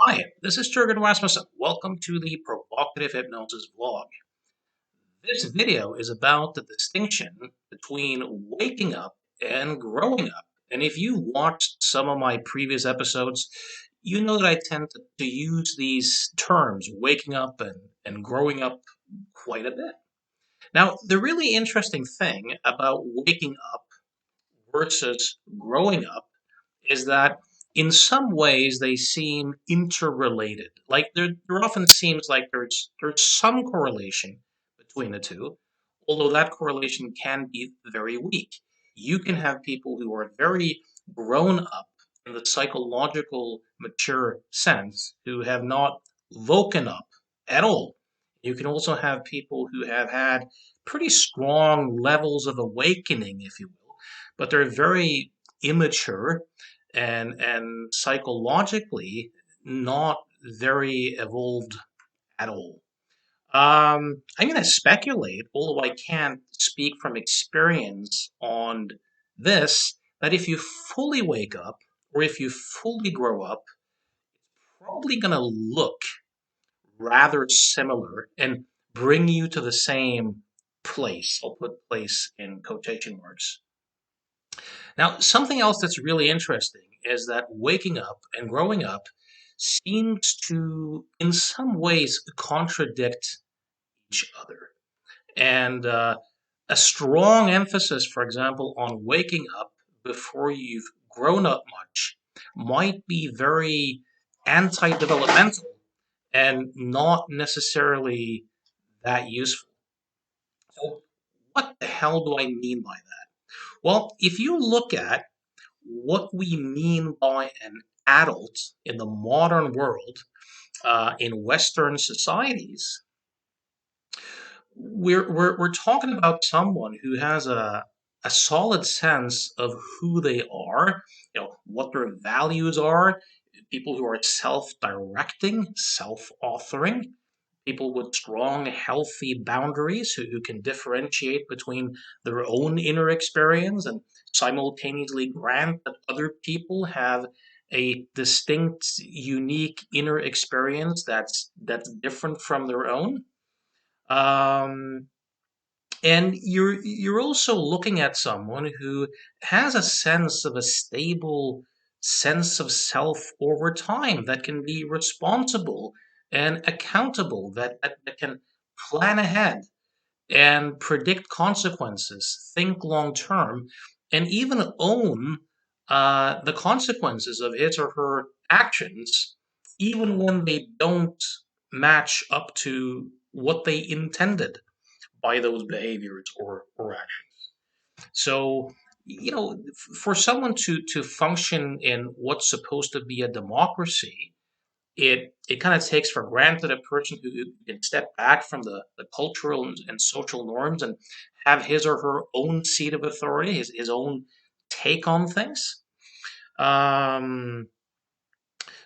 Hi, this is Jurgen Rasmussen. Welcome to the Provocative Hypnosis vlog. This video is about the distinction between waking up and growing up. And if you watched some of my previous episodes, you know that I tend to use these terms, waking up and growing up, quite a bit. Now, the really interesting thing about waking up versus growing up is that in some ways they seem interrelated. Like there often seems like there's some correlation between the two, although that correlation can be very weak. You can have people who are very grown up in the psychological mature sense who have not woken up at all. You can also have people who have had pretty strong levels of awakening, if you will, but they're very immature and psychologically not very evolved at all. I'm going to speculate, although I can't speak from experience on this, that if you fully wake up or if you fully grow up, probably going to look rather similar and bring you to the same place. I'll put place in quotation marks. Now, something else that's really interesting is that waking up and growing up seems to, in some ways, contradict each other. And a strong emphasis, for example, on waking up before you've grown up much might be very anti developmental and not necessarily that useful. So, what the hell do I mean by that? Well, if you look at what we mean by an adult in the modern world, in Western societies, we're talking about someone who has a solid sense of who they are, what their values are, people who are self-directing, self-authoring, people with strong, healthy boundaries who can differentiate between their own inner experience and simultaneously grant that other people have a distinct, unique inner experience that's different from their own. Um, and you're also looking at someone who has a sense of a stable sense of self over time that can be responsible and accountable, that can plan ahead and predict consequences, think long term, and even own the consequences of his or her actions, even when they don't match up to what they intended by those behaviors or actions. So, for someone to function in what's supposed to be a democracy, it kind of takes for granted a person who can step back from the cultural and social norms and have his or her own seat of authority, his own take on things. Um,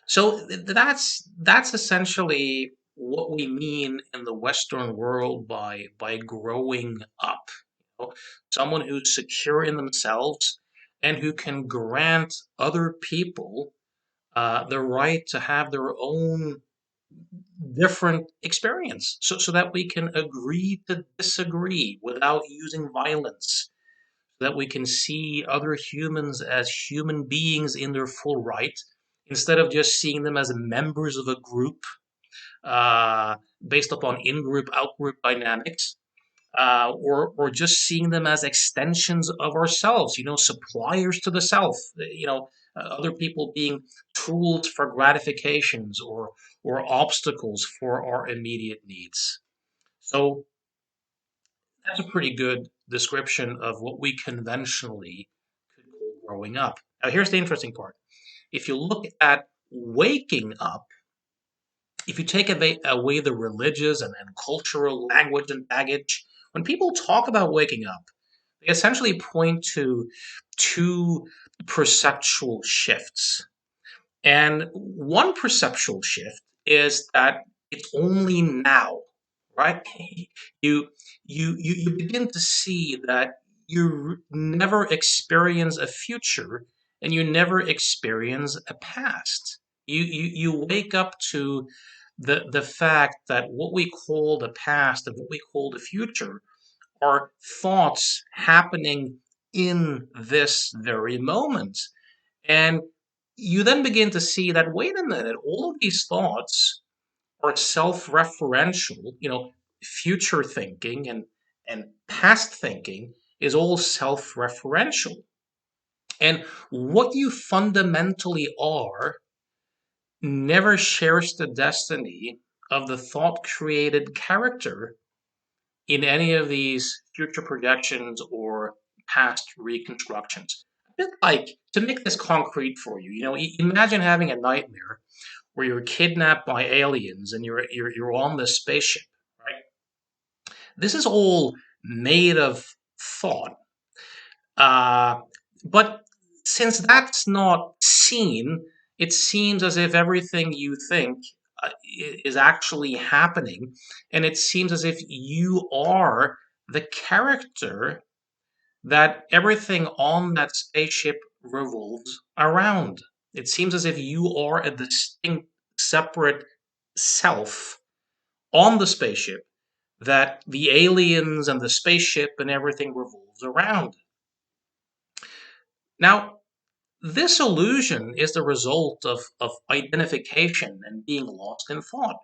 so that's essentially what we mean in the Western world by growing up. You know, someone who's secure in themselves and who can grant other people the right to have their own different experience, so that we can agree to disagree without using violence, so that we can see other humans as human beings in their full right instead of just seeing them as members of a group uh, based upon in-group out-group dynamics, or just seeing them as extensions of ourselves, suppliers to the self, other people being tools for gratifications or obstacles for our immediate needs. So that's a pretty good description of what we conventionally could call growing up. Now, here's the interesting part. If you look at waking up, if you take away the religious and cultural language and baggage, when people talk about waking up, they essentially point to two perceptual shifts. And one perceptual shift is that it's only now, right? You begin to see that you never experience a future and you never experience a past. You wake up to the fact that what we call the past and what we call the future are thoughts happening in this very moment. And you then begin to see that, wait a minute, all of these thoughts are self-referential, future thinking and past thinking is all self-referential. And what you fundamentally are never shares the destiny of the thought created character in any of these future projections or past reconstructions. A bit like, to make this concrete for you, imagine having a nightmare where you're kidnapped by aliens and you're on this spaceship, right? This is all made of thought. Uh, but since that's not seen, it seems as if everything you think is actually happening, and it seems as if you are the character that everything on that spaceship revolves around. It seems as if you are a distinct, separate self on the spaceship that the aliens and the spaceship and everything revolves around. Now, this illusion is the result of identification and being lost in thought.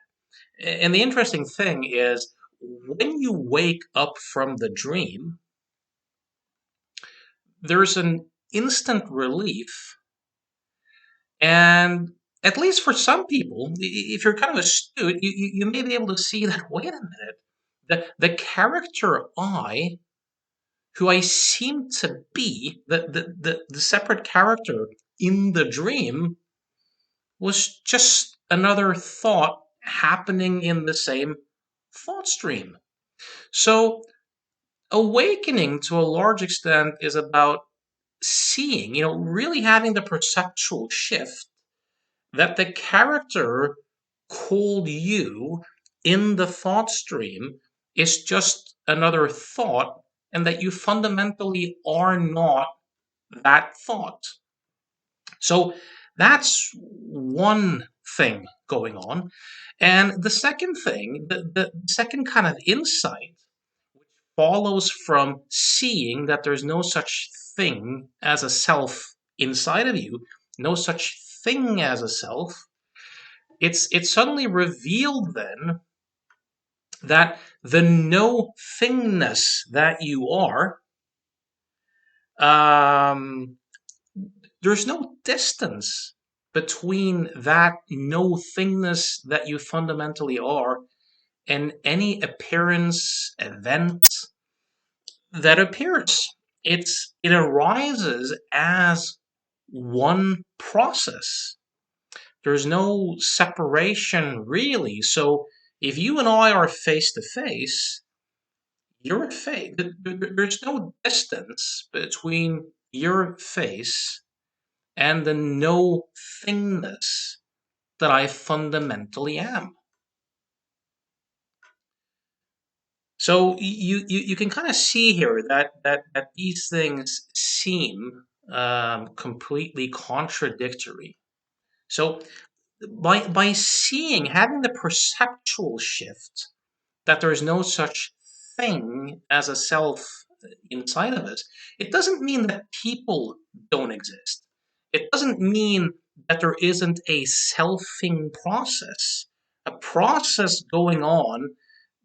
And the interesting thing is, when you wake up from the dream, there's an instant relief. And at least for some people, if you're kind of astute, you may be able to see that, wait a minute, the character who I seem to be, the separate character in the dream, was just another thought happening in the same thought stream. So, awakening to a large extent is about seeing, really having the perceptual shift that the character called you in the thought stream is just another thought, and that you fundamentally are not that thought. So that's one thing going on. And the second thing, the second kind of insight, which follows from seeing that there's no such thing as a self inside of you, no such thing as a self, it's suddenly revealed then that the no thingness that you are, um, there's no distance between that no thingness that you fundamentally are and any appearance event that appears. It arises as one process. There's no separation really. So if you and I are face to face, your face, there's no distance between your face and the no thingness that I fundamentally am. So you can kind of see here that these things seem completely contradictory. So by seeing, having the perceptual shift that there is no such thing as a self inside of us, it doesn't mean that people don't exist. It doesn't mean that there isn't a selfing process, a process going on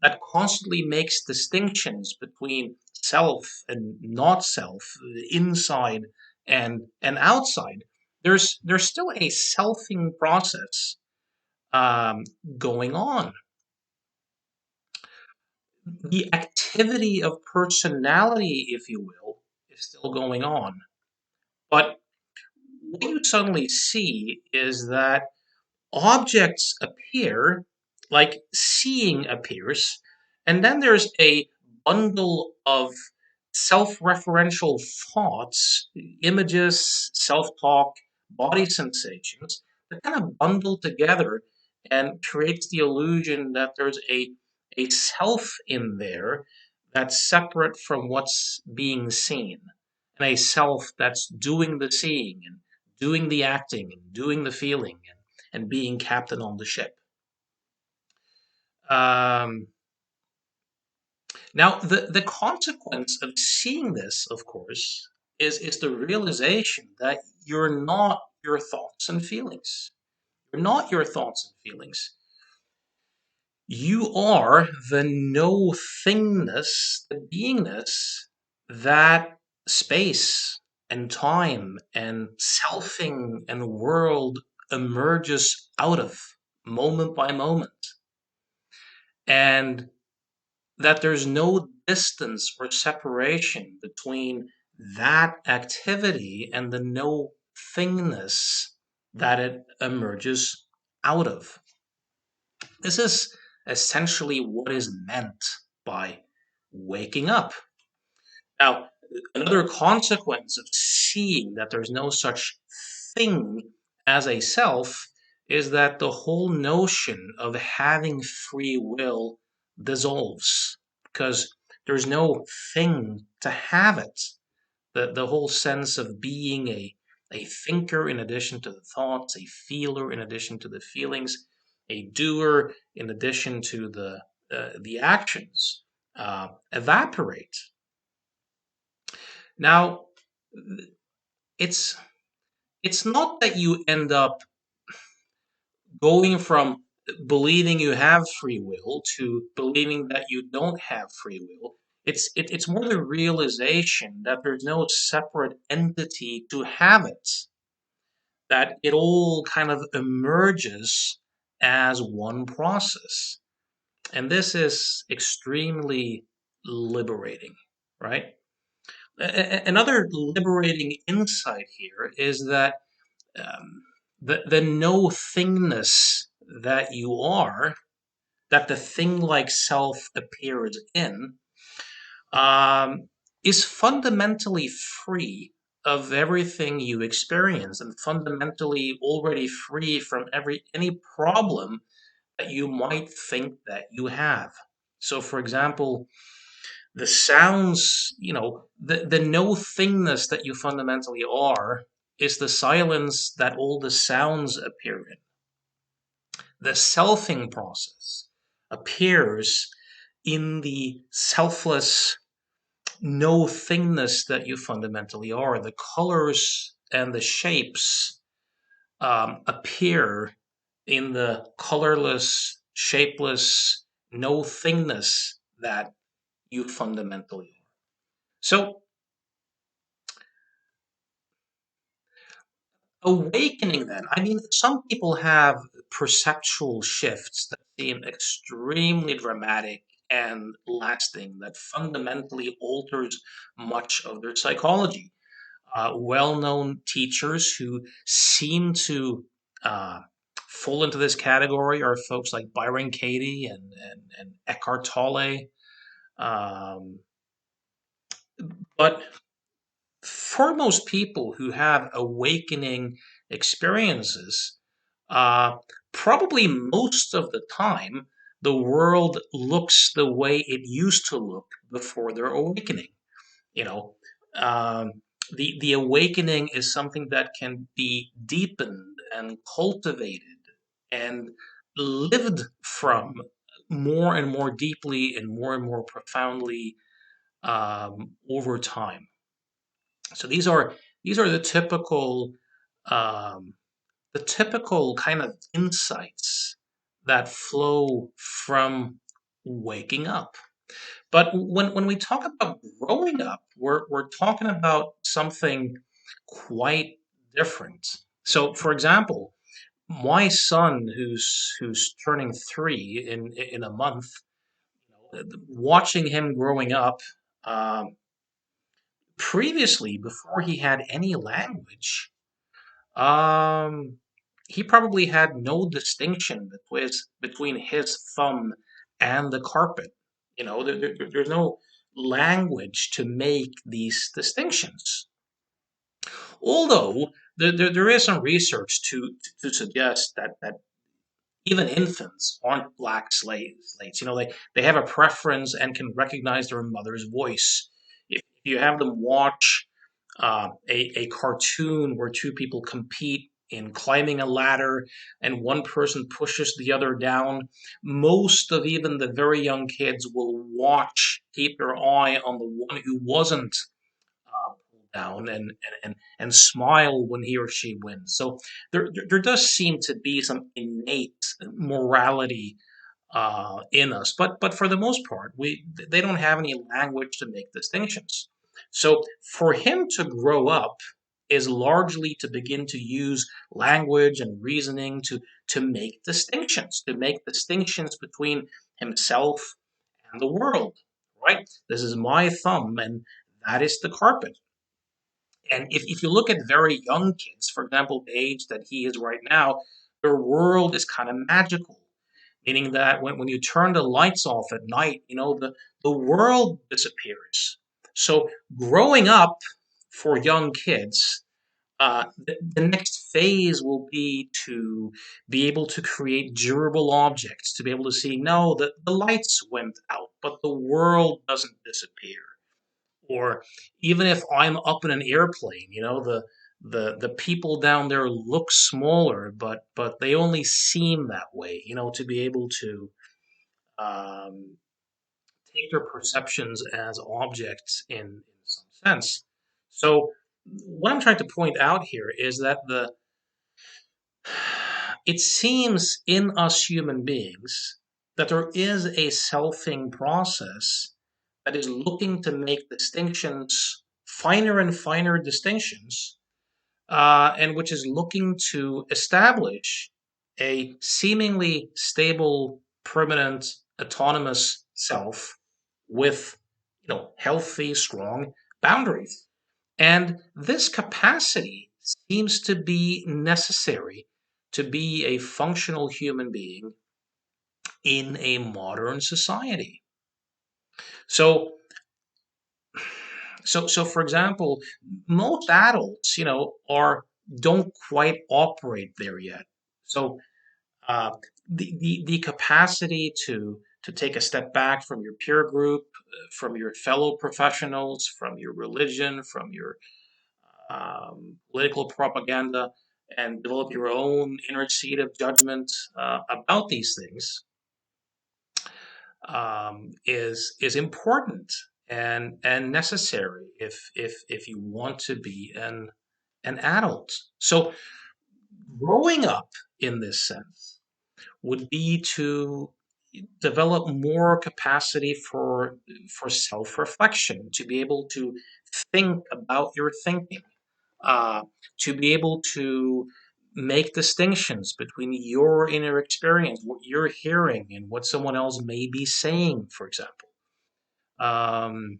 that constantly makes distinctions between self and not self, inside and outside. There's still a selfing process um, going on. The activity of personality, if you will, is still going on. But what you suddenly see is that objects appear, like seeing appears, and then there's a bundle of self referential thoughts, images, self talk, body sensations that kind of bundle together and creates the illusion that there's a self in there that's separate from what's being seen, and a self that's doing the seeing and doing the acting and doing the feeling and being captain on the ship. Um, Now, the consequence of seeing this, of course, is the realization that you're not your thoughts and feelings. You're not your thoughts and feelings. You are the no thingness, the beingness that space and time and selfing and world emerges out of moment by moment. And that there's no distance or separation between that activity and the no thingness that it emerges out of. This is essentially what is meant by waking up. Now, another consequence of seeing that there's no such thing as a self is that the whole notion of having free will dissolves because there's no thing to have it. The whole sense of being a thinker in addition to the thoughts, a feeler in addition to the feelings, a doer in addition to the actions evaporate. Now, it's it's not that you end up going from believing you have free will to believing that you don't have free will. It's more the realization that there's no separate entity to have it, that it all kind of emerges as one process. And this is extremely liberating, right? Another liberating insight here is that um, the no thingness that you are, that the thing like self appears in, um, is fundamentally free of everything you experience and fundamentally already free from any problem that you might think that you have. So, for example, the sounds, the no thingness that you fundamentally are is the silence that all the sounds appear in. The selfing process appears in the selfless no thingness that you fundamentally are. The colors and the shapes appear in the colorless, shapeless, no thingness that you fundamentally are. So, awakening then, I mean, some people have perceptual shifts that seem extremely dramatic and lasting, that fundamentally alters much of their psychology. Well-known teachers who seem to uh, fall into this category are folks like Byron Katie and Eckhart Tolle. Um, but for most people who have awakening experiences, uh, probably most of the time, the world looks the way it used to look before their awakening. You know, um, the awakening is something that can be deepened and cultivated and lived from more and more deeply and more profoundly over time. So these are um, the typical kind of insights that flow from waking up. But when we talk about growing up, we're talking about something quite different. So, for example, my son, who's turning 3 in a month, watching him growing up, um, previously before he had any language, um, he probably had no distinction between his thumb and the carpet. There's no language to make these distinctions. Although there is some research to suggest that even infants aren't black slates. They have a preference and can recognize their mother's voice. If you have them watch a cartoon where two people compete in climbing a ladder and one person pushes the other down, most of even the very young kids will watch, keep their eye on the one who wasn't pulled down, and smile when he or she wins. So there does seem to be some innate morality in us, but for the most part, they don't have any language to make distinctions. So for him to grow up is largely to begin to use language and reasoning to make distinctions between himself and the world. Right? This is my thumb, and that is the carpet. And if you look at very young kids, for example, the age that he is right now, their world is kind of magical, meaning that when you turn the lights off at night, the world disappears. So growing up for young kids, the next phase will be to be able to create durable objects, to be able to see, no, the lights went out, but the world doesn't disappear. Or even if I'm up in an airplane, the people down there look smaller, but they only seem that way. To be able to um, take their perceptions as objects in some sense. So what I'm trying to point out here is that the it seems in us human beings that there is a selfing process that is looking to make distinctions, finer and finer distinctions, and which is looking to establish a seemingly stable, permanent, autonomous self with, healthy, strong boundaries. And this capacity seems to be necessary to be a functional human being in a modern society. So, so for example, most adults, are don't quite operate there yet. So, uh, the capacity to take a step back from your peer group, from your fellow professionals, from your religion, from your political propaganda, and develop your own inner seed of judgment about these things is important and necessary if you want to be an adult. So growing up in this sense would be to develop more capacity for self-reflection, to be able to think about your thinking, uh, to be able to make distinctions between your inner experience, what you're hearing, and what someone else may be saying, for example. Um,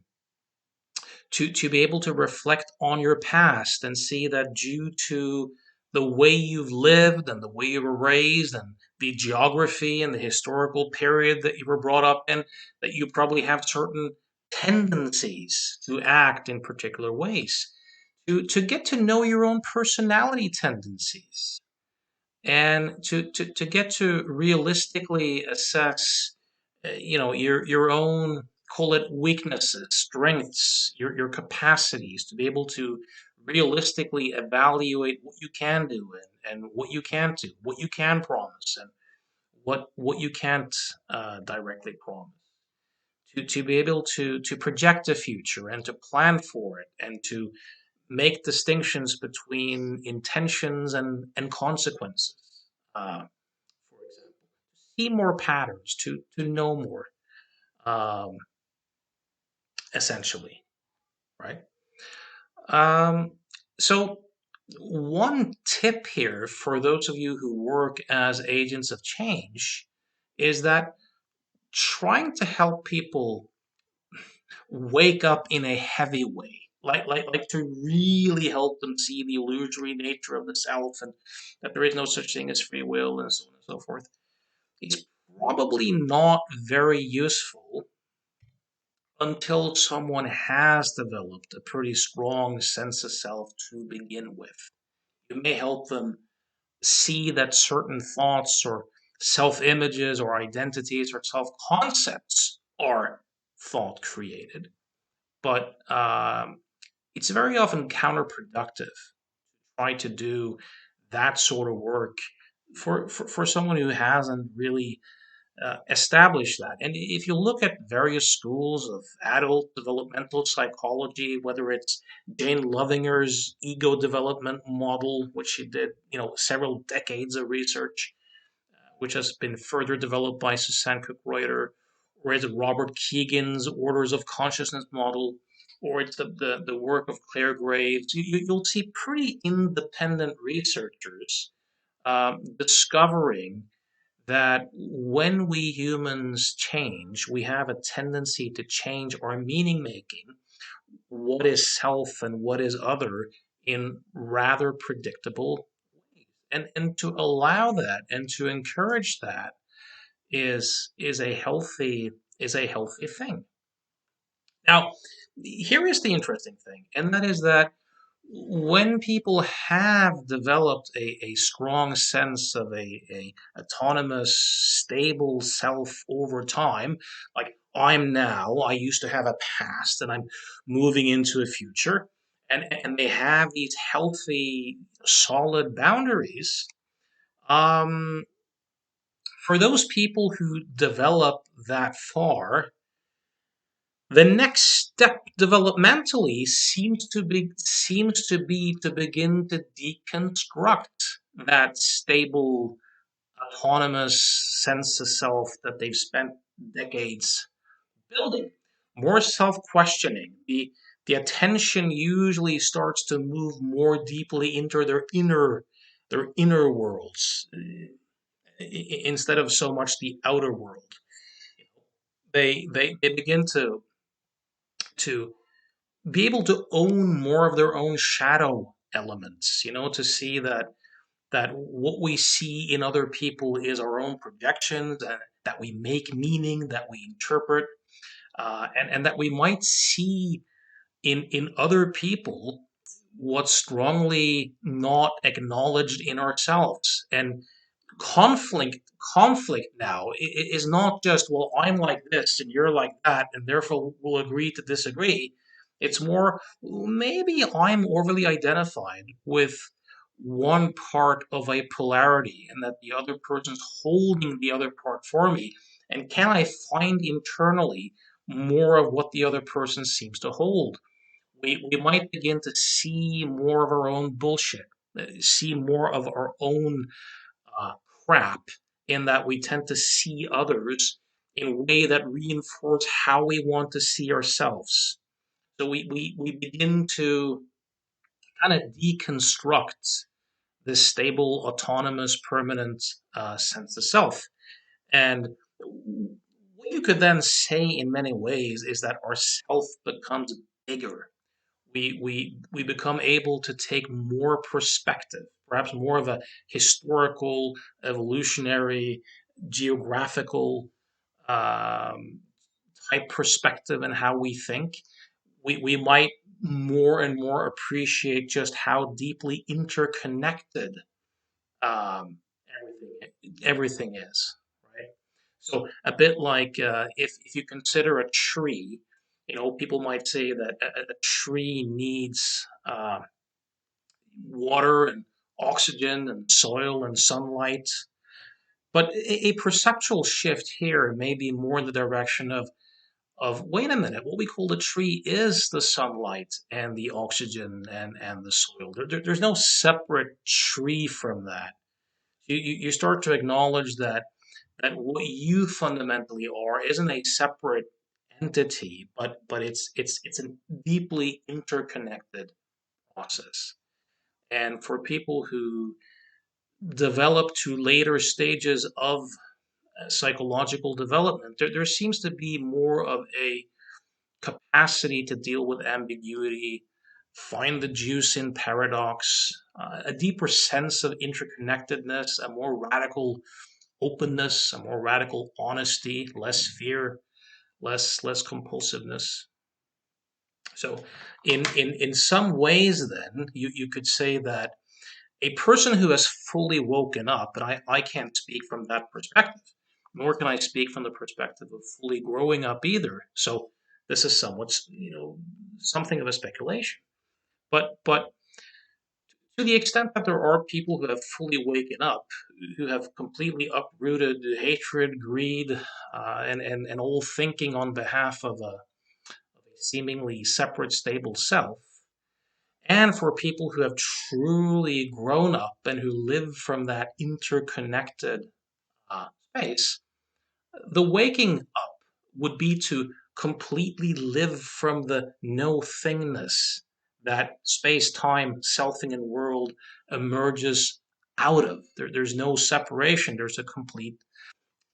to be able to reflect on your past and see that due to the way you've lived and the way you were raised and the geography and the historical period that you were brought up in, that you probably have certain tendencies to act in particular ways. To get to know your own personality tendencies and to get to realistically assess your own, call it, weaknesses, strengths, your capacities, to be able to realistically evaluate what you can do and what you can't do, what you can promise and what you can't directly promise, to be able to project the future and to plan for it and to make distinctions between intentions and consequences, for example. See more patterns, to know more, um, essentially, right? Um, so, one tip here for those of you who work as agents of change is that trying to help people wake up in a heavy way. Like to really help them see the illusory nature of the self and that there is no such thing as free will and so on and so forth. It's probably not very useful until someone has developed a pretty strong sense of self to begin with. You may help them see that certain thoughts or self images or identities or self concepts are thought created. But it's very often counterproductive to try to do that sort of work for someone who hasn't really establish that. And if you look at various schools of adult developmental psychology, whether it's Jane Lovinger's ego development model, which she did, several decades of research, which has been further developed by Susan Cook-Reuter, or it's Robert Keegan's orders of consciousness model, or it's the work of Claire Graves, you'll see pretty independent researchers discovering that when we humans change, we have a tendency to change our meaning making, what is self and what is other, in rather predictable ways. And to allow that and to encourage that is a healthy thing. Now, here is the interesting thing, and that is that when people have developed a strong sense of a autonomous, stable self over time, like I'm now, I used to have a past and I'm moving into a future, and they have these healthy, solid boundaries. Um, for those people who develop that far, the next step developmentally seems to be to begin to deconstruct that stable, autonomous sense of self that they've spent decades building. More self-questioning. The attention usually starts to move more deeply into their inner worlds, instead of so much the outer world. They begin to be able to own more of their own shadow elements, to see that what we see in other people is our own projections, that we make meaning, that we interpret, and that we might see in other people what's strongly not acknowledged in ourselves. And conflict conflict now is not just, well, I'm like this and you're like that and therefore we'll agree to disagree. It's more, maybe I'm overly identified with one part of a polarity and that the other person's holding the other part for me, and can I find internally more of what the other person seems to hold. We might begin to see more of our own bullshit, see more of our own uh, crap, in that we tend to see others in a way that reinforce how we want to see ourselves. So we begin to kind of deconstruct this stable, autonomous, permanent sense of self. And what you could then say in many ways is that our self becomes bigger. We become able to take more perspective, perhaps more of a historical, evolutionary, geographical um, type perspective in how we think. We might more and more appreciate just how deeply interconnected um, everything is, right? So a bit like if you consider a tree, people might say that a tree needs water and oxygen and soil and sunlight. But a perceptual shift here may be more in the direction of wait a minute, what we call the tree is the sunlight and the oxygen and the soil. There's no separate tree from that. You start to acknowledge that what you fundamentally are isn't a separate entity, but it's a deeply interconnected process. And for people who develop to later stages of psychological development, there seems to be more of a capacity to deal with ambiguity, find the juice in paradox, a deeper sense of interconnectedness, a more radical openness, a more radical honesty, less fear, less compulsiveness. So, in some ways, then you could say that a person who has fully woken up, and I can't speak from that perspective, nor can I speak from the perspective of fully growing up either. So this is somewhat, something of a speculation. But To the extent that there are people who have fully waken up, who have completely uprooted hatred, greed, and all thinking on behalf of a seemingly separate, stable self, and for people who have truly grown up and who live from that interconnected space, the waking up would be to completely live from the no thingness that space, time, selfing, and world emerges out of. There's no separation, there's a complete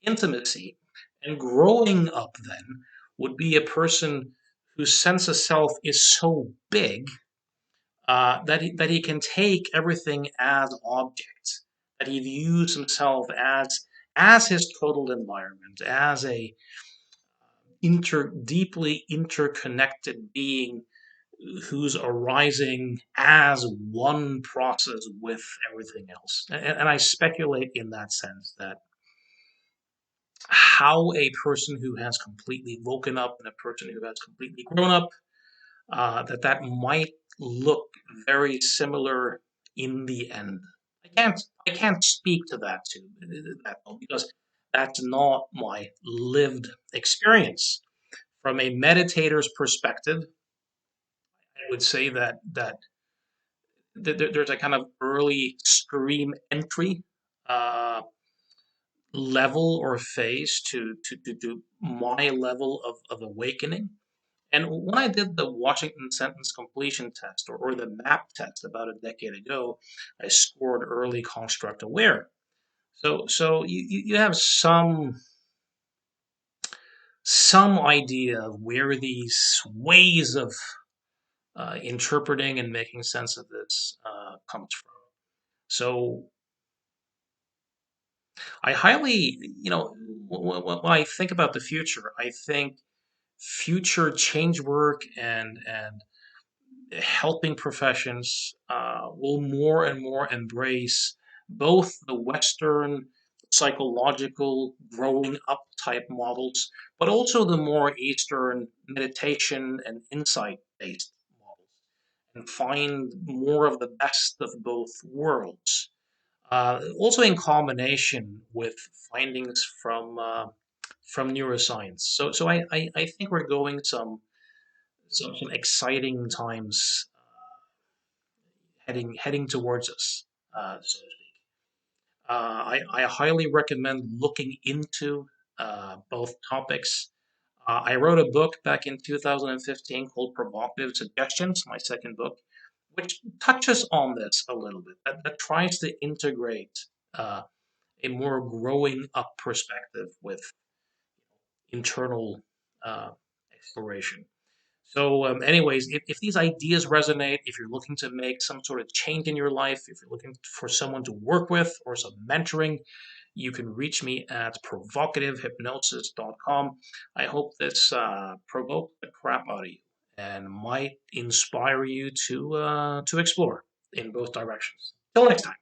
intimacy. And growing up then would be a person whose sense of self is so big that he can take everything as objects, that he views himself as his total environment, as a deeply interconnected being who's arising as one process with everything else. And I speculate in that sense that how a person who has completely woken up and a person who has completely grown up, that might look very similar in the end. I can't speak to that too, because that's not my lived experience. From a meditator's perspective, I would say that there's a kind of early stream entry uh, level or phase to my level of awakening. And when I did the Washington sentence completion test or the MAP test about a decade ago, I scored early construct aware. So you have some idea of where these ways of interpreting and making sense of this comes from. So I highly, when I think about the future, I think future change work and helping professions will more and more embrace both the Western psychological growing up type models, but also the more Eastern meditation and insight based models, and find more of the best of both worlds. Also in combination with findings from neuroscience. So I think we're going some exciting times heading towards us, so to speak. I highly recommend looking into both topics. I wrote a book back in 2015 called Provocative Suggestions, my second book, which touches on this a little bit, that tries to integrate uh, a more growing up perspective with internal uh, exploration. So, anyways, if these ideas resonate, if you're looking to make some sort of change in your life, if you're looking for someone to work with or some mentoring, you can reach me at provocativehypnosis.com. I hope this provoked the crap out of you and might inspire you to explore in both directions. Till next time.